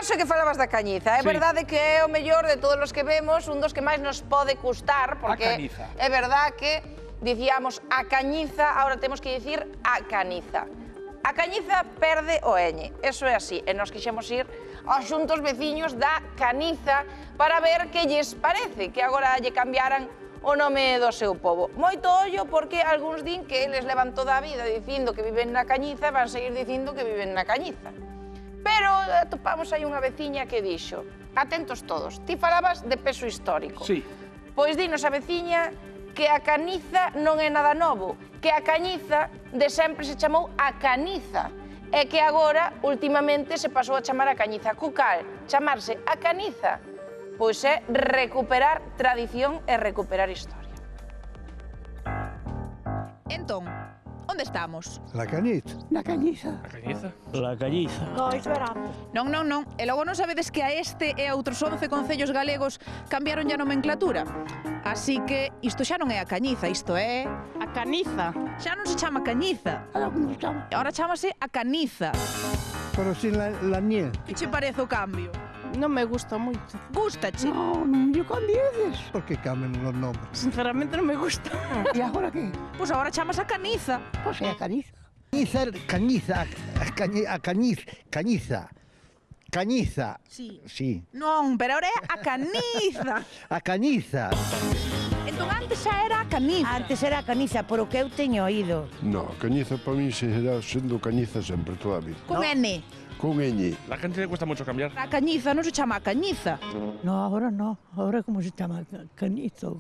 caso é que falabas da cañiza. É verdade que é o mellor de todos os que vemos, un dos que máis nos pode custar, porque é verdade que dicíamos a cañiza, ahora temos que dicir a caniza. A cañiza perde o eñe, eso é así, e nos quixemos ir aos xuntos veciños da Caniza para ver que lles parece que agora lle cambiaran o nome do seu pobo. Moito ollo porque algúns din que eles levan toda a vida dicindo que viven na Cañiza e van seguir dicindo que viven na Cañiza. Pero atopamos aí unha veciña que dixo, atentos todos, ti falabas de peso histórico. Sí. Pois dinos a veciña que a Caniza non é nada novo, que a Cañiza de sempre se chamou a Caniza e que agora, últimamente, se pasou a chamar a Cañiza. Cucal, chamarse a Caniza, pois é recuperar tradición e recuperar historia. Entón, onde estamos? La Cañiza. Na Cañiza. A cañiza? La Cañiza. No, iso era antes. Non. E logo non sabedes que a este e a outros 11 concellos galegos cambiaron a nomenclatura? Así que isto xa non é a Cañiza, isto é... A Caniza. Xa non se chama Cañiza, Era como se chama. agora chámase a Caniza. Pero sin la nie. Que che parece o cambio? Non me gusta moito. Gústache? Non me cambiades. Por que cambian os nombres? Sinceramente non me gusta. E agora que? Pois agora chamas a Caniza. Pois é a Caniza. Cañiza. Cañiza. Sí. Sí. Non, pero ahora é a Caniza. A Cañiza. Entón antes xa era a Caniza. Antes era a Caniza, por o que eu teño oído. No, Cañiza para mí será sendo Cañiza sempre, toda a vida. Con N. Con ñ. La gente le cuesta mucho cambiar. A Cañiza non se chama a Cañiza. No, ahora no. Ahora como se chama canizo,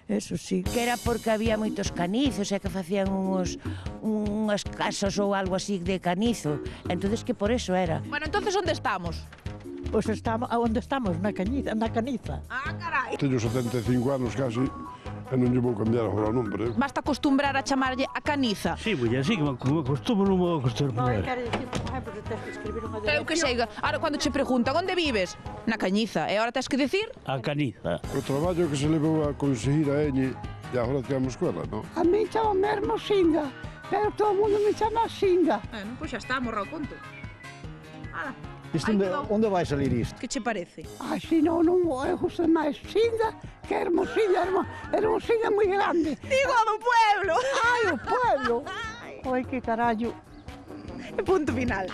eso sí. Que era porque había moitos canizos e que facían unhas casas ou algo así de canizo. Entonces que por eso era. Bueno, entonces onde estamos? Pois estamos, onde estamos? Na Caniza. Ah, carai. Teño 75 anos casi e non lle vou cambiar agora o nombre. Basta acostumbrar a chamarlle a Caniza. Sí, pues así que me acostumo, non me vou acostumbrar. Quero dicir, por exemplo, que tens que escribir unha Eu que sei, ahora cando che preguntan onde vives? Na Cañiza. E ahora tens que decir? A Cañiza. O traballo que se levou a conseguir a ñ e agora temos escuela, non? A mí chama mesmo Sinda, pero todo o mundo me chama Sinda. Bueno, pois xa está, morrao conto. Ala, Isto onde vai salir isto? que che parece? Ai, si non eu gusta máis Sinda que Hermosinda. Hermosinda moi grande. Digo do pueblo. Ai, o pueblo. Ai, que carallo. E punto final.